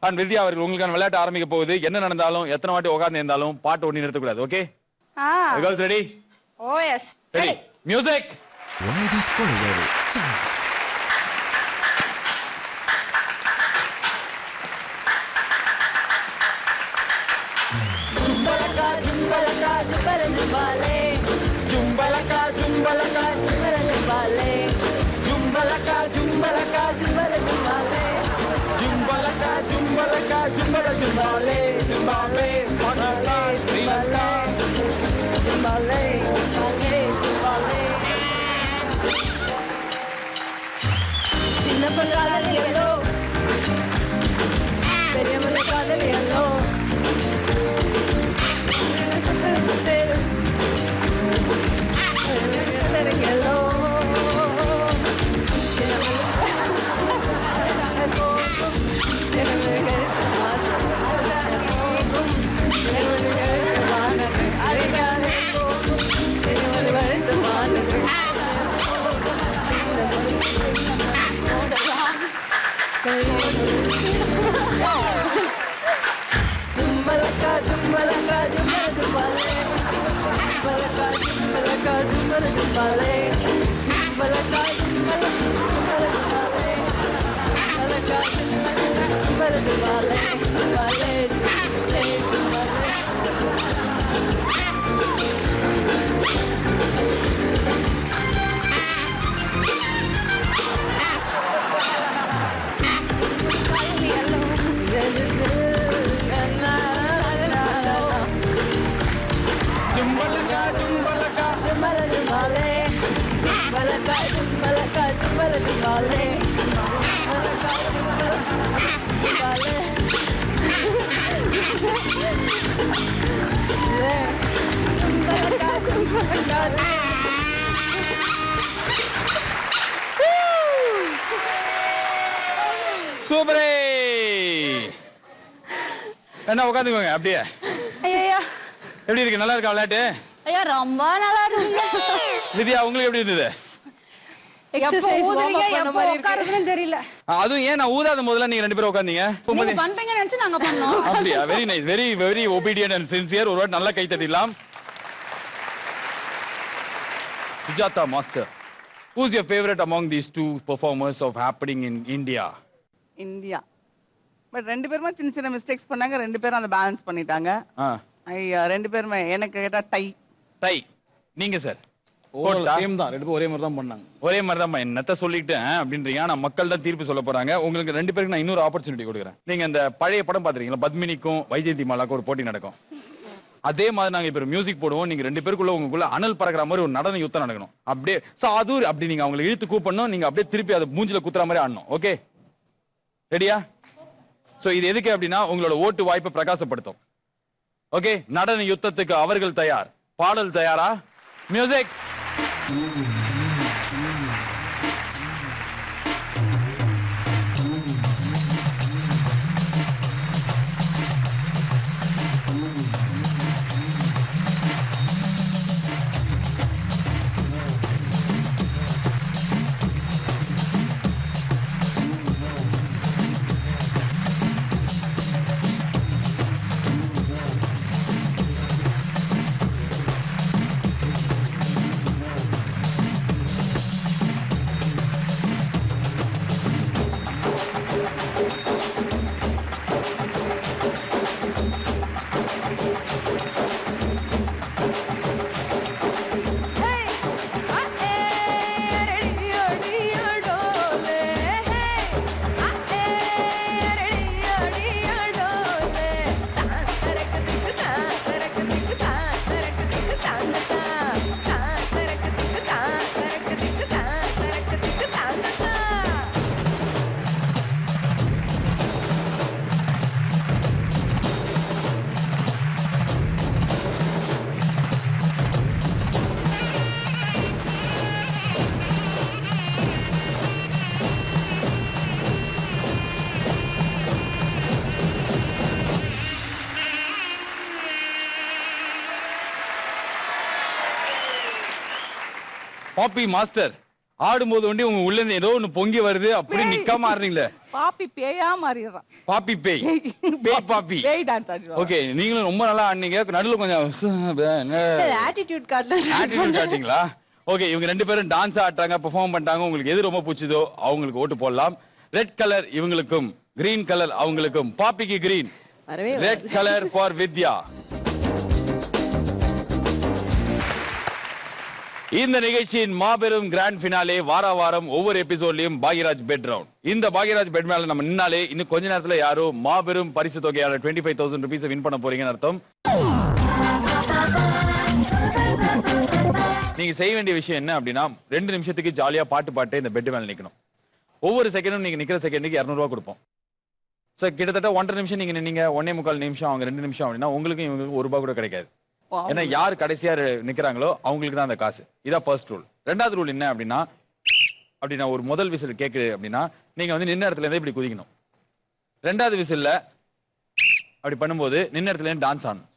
அண்ட் வித்யா அவர்கள் உங்களுக்கான விளையாட்டு ஆரம்பிக்க போகுது. என்ன நடந்தாலும் எத்தனை வாட்டி உட்கார்ந்து இருந்தாலும் பாட்டு ஒண்ணு நிறுத்தக்கூடாது. Okay, girls ready? Oh yes, ready. Music. Ladies Choreography start. Jumbalaka, jumbalaka, jumbalale. Jumbalaka, jumbalaka, jumbalale. Jumbalaka, jumbalaka, jumbalale. Jumbalaka, jumbalaka, jumbalale. Jumbale, Pakistan, Sri Lanka. Jumbale, Jumbale, Jumbale. சின்ன பங்காளி எல்லோ, பெரியவங்க காதலி எல்லோ. சூப்பரே. என்ன உட்காந்துக்கோங்க அப்படியே. ஐயா எப்படி இருக்கு? நல்லா இருக்கா விளையாட்டு? ஐயா ரொம்ப நல்லா இருக்கு. வித்யா உங்களுக்கு எப்படி இருந்தது? எக்ஸசைஸ் ஊதுறீங்க, பண்ண எப்போ மாதிரி உட்காருதுன்னு தெரியல. அதுவும் ஏன் நான் ஊதாத முதல்ல நீங்க 2 பேரும் உட்கார்ந்தீங்க? நீங்க பண்றீங்கன்னு நினைச்சு நாங்க பண்ணோம். அப்படியா? Very nice, very very obedient and sincere. ஒரு நல்ல கை தட்டிடலாம். Sujatha master, who's your favorite among these two performers of happening in India? India. But 2 பேருமே சின்ன சின்ன மிஸ்டேக்ஸ் பண்ணாங்க, 2 பேரும் அதை பேலன்ஸ் பண்ணிட்டாங்க. ஐயா 2 பேருமே எனக்கு கேட்டா டை. நீங்க சார்? சேம் தான், 2 பேரும் ஒரே மாதிரி தான் பண்ணாங்க. ஒரே மாதிரி தான். என்னத்த சொல்லிட்டேன் அப்படின்றீங்க. ஆனா மக்கள் தான் தீர்ப்பு சொல்ல போறாங்க. உங்களுக்கு 2 பேருக்கு நான் இன்னொரு ஆப்பர்ச்சுனிட்டி கொடுக்குறேன். நீங்க அந்த பழைய படம் பாத்துறீங்களா? பத்மினிக்கும் வைஜெயந்தி மாலாக்கும் ஒரு போட்டி நடக்கும். அதே மாதிரி நாங்க இப்ப மியூசிக் போடுவோம். நீங்க 2 பேருக்குள்ள உங்களுக்குள்ள அனல் பறக்கிற மாதிரி ஒரு நடன யுத்தம் நடக்கணும். அப்படியே சாதுர் அப்படி நீங்க அவங்களை இழுத்து கூப்பிடணும். நீங்க அப்படியே திருப்பி அதை மூஞ்சில குத்துற மாதிரி ஆடணும். ஓகே, ரெடியா? சோ இது எதுக்கு அப்படின்னா உங்களோட ஓட்டு வாய்ப்பை பிரகாசப்படுத்தும். ஓகே, நடன யுத்தத்துக்கு அவர்கள் தயார். பாடல் தயாரா? மியூசிக். பாப்பி மாஸ்டர், ஆடும்போது ஒண்டி உங்க உள்ள இருந்து ஏதோ ஒண்ணு பொங்கி வருது, அப்படி நிக்காம ஆடுறீங்களே. பாப்பி பேயா மாறிடுறான். பாப்பி பேய். பேய் பாப்பி. பேய் டான்ஸ் ஆடுறோம். ஓகே, நீங்களும் ரொம்ப நல்லா ஆடுனீங்க. நடுவுல கொஞ்சம் ஆட்டிட்யூட் காட்டல. ஆட்டிட்யூட் காட்டிங்களா? ஓகே, இவங்க 2 பேரும் டான்ஸ் ஆடுறாங்க, பெர்ஃபார்ம் பண்றாங்க. உங்களுக்கு எது ரொம்ப பிடிச்சதோ அவங்களுக்கு ஓட்டு போடலாம். ரெட் கலர் இவங்களுக்கும், கிரீன் கலர் அவங்களுக்கும். பாப்பிக்கு கிரீன், ரெட் கலர் ஃபார் வித்யா. இந்த நிகழ்ச்சியின் மாபெரும் கிராண்ட் ஃபினாலே வார வாரம் ஒவ்வொரு எபிசோட்லயும் பாக்யராஜ் பெட் ரவுண்ட். இந்த பாக்யராஜ் பெட் மேல நம்ம நின்னாலே இன்னும் கொஞ்ச நேரத்துல யாரோ மாபெரும் பரிசு தொகையான 25,000 rupees வின் பண்ண போறீங்கன்னு அர்த்தம். நீங்க செய்ய வேண்டிய விஷயம் என்ன அப்படின்னா 2 நிமிஷத்துக்கு ஜாலியா பாட்டு இந்த பெட் மேல நிக்கணும். ஒவ்வொரு செகண்டும் நீங்க நிக்கிற செகண்டுக்கு 200 ரூபாய் கொடுப்போம். சார் கிட்டத்தட்ட 1.5 நிமிஷம் நீங்க நின்னீங்க, 1.25 நிமிஷம் அவங்க 2 நிமிஷம் அப்படின்னா உங்களுக்கு இவங்களுக்கு 1 ரூபாய் கூட கிடைக்காது. ஏன்னா யார் கடைசியா நிக்கிறாங்களோ அவங்களுக்கு தான் அந்த காசு. இதான் ஃபர்ஸ்ட் ரூல். 2வது ரூல் என்ன அப்படின்னா ஒரு முதல் விசில் கேக்குது அப்படின்னா நீங்க வந்து நின்ன இடத்துல இருந்து இப்படி குதிக்கணும். 2வது விசில்ல அப்படி பண்ணும்போது நின்ன இடத்துல இருந்து டான்ஸ் ஆடணும்.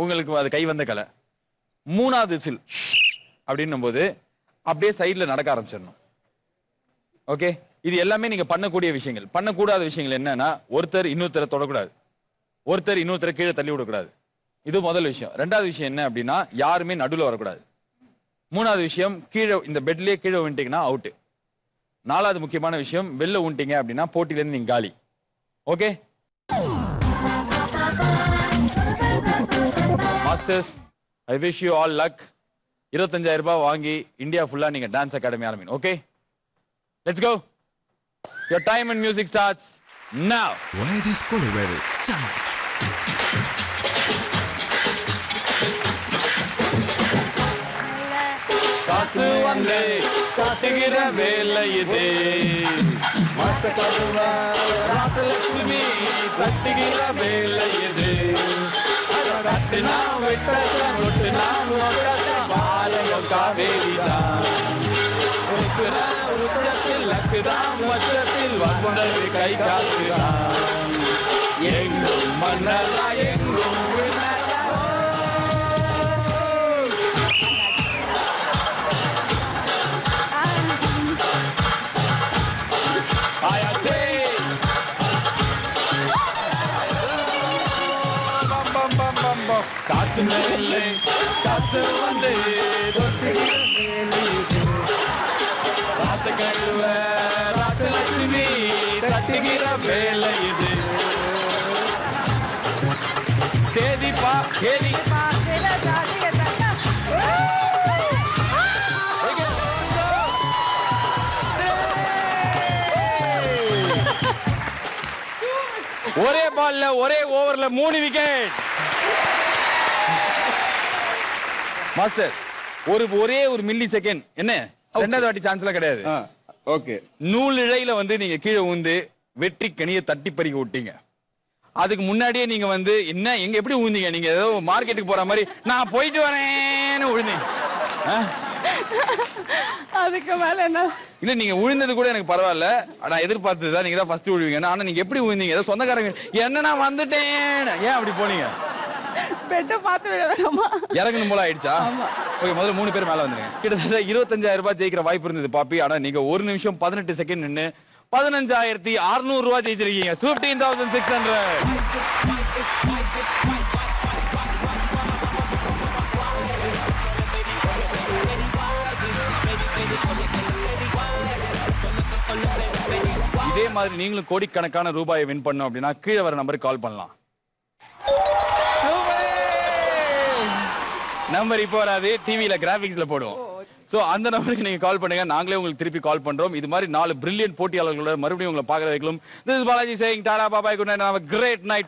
உங்களுக்கு அது கை வந்த கலை. 3வது விசில் அப்படின்னும் போது அப்படியே சைட்ல நடக்க ஆரம்பிச்சிடணும். ஓகே, இது எல்லாமே நீங்க பண்ணக்கூடிய விஷயங்கள். பண்ணக்கூடாத விஷயங்கள் என்னன்னா ஒருத்தர் இன்னொருத்தரை தொடக்கூடாது, ஒருத்தர் இன்னொருத்தரை கீழே தள்ளி விடக்கூடாது. இது முதல் விஷயம். 2வது விஷயம் என்ன அப்படின்னா யாருமே நடுவில் வரக்கூடாது. 3வது விஷயம் கீழே இந்த பெட்லயே கீழே விட்டீங்கன்னா அவுட்டு. 4வது முக்கியமான விஷயம் வெளில விட்டீங்க அப்படின்னா போட்டியிலேருந்து நீங்க காலி. Okay masters, I wish you all luck. 25,000 ரூபாய் வாங்கி இந்தியா ஃபுல்லா நீங்க டான்ஸ் அகாடமி ஆரம்பிங்க. Okay, let's go. Your time and music starts now. Why this choreography? Start. காசு வந்து காட்டுகிற வேலை இது, ராசலட்சுமி தட்டுகிற வேலை இது. கட்டுனா வெட்டா கொட்டுனா பாலங்கள் காவேரிதான். உச்சத்தில் லக்குதான், மச்சத்தில் வந்தது கை காசுதான். எங்கும் மன்னரா எங்கும் விண்ணரா. காசு மேலே காசு வந்து காசு கழுவ ராசலட்சுமி கட்டுகிற வேலை இது தேதிப்பா கேதி ஒரே பால்ல ஒரே ஓவர்ல 3 விக்கெட். மாஸ்டர் ஒரே ஒரு மில்லி செகண்ட் என்ன ரெண்டாவது வாட்டி சான்ஸ்லாம் கிடையாது. ஓகே. நூல் இழையில வந்து நீங்க கீழே ஊந்து வெற்றி கனியை தட்டி பறிக்க விட்டீங்க. அதுக்கு முன்னாடியே நீங்க வந்து என்ன எங்க எப்படி ஊந்தீங்க? நீங்க ஏதோ மார்க்கெட்டுக்கு போற மாதிரி நான் போயிட்டு வரேன்னு விழுந்தீங்க. அதுக்கு மேல என்ன இல்ல நீங்க விழுந்தது கூட எனக்கு பரவாயில்ல. நான் எதிர்பார்த்ததுதான் நீங்க தான் ஃபர்ஸ்ட் விழுவீங்க. ஆனா நீங்க எப்படி விழுந்தீங்க? ஏதோ சொந்தக்காரங்க என்ன நான் வந்துட்டேன் ஏன் அப்படி போனீங்க? பெட்ட பார்த்து விட வேணாமா? இறங்கணும் போல ஆயிடுச்சா? ஓகே, முதல்ல 3 பேர் மேல வந்துருங்க. கிட்டத்தட்ட 25,000 ரூபாய் ஜெயிக்கிற வாய்ப்பு இருந்தது பாப்பி. ஆனா நீங்க 1 நிமிஷம் 18 செகண்ட் நின்னு 15,600 ரூபாய் ஜெயிச்சிருக்கீங்க. 15,600. இதே மாதிரி நீங்களும் கோடிக்கணக்கான ரூபாயை வின் பண்ணணும் அப்படின்னா கீழே வர நம்பருக்கு கால் பண்ணலாம். நம்பர் இப்போ வராது, டிவில கிராபிக்ஸ்ல போடுவோம். சோ அந்த நம்பருக்கு நீங்க கால் பண்ணுங்க, நாங்களே உங்களுக்கு திருப்பி கால் பண்றோம். இது மாதிரி 4 பிரில்லியன்ட் போட்டியாளர்களோட மறுபடியும் உங்களை பார்க்க வைக்கலாம். This is Balaji saying tada bye bye good night and have a great night.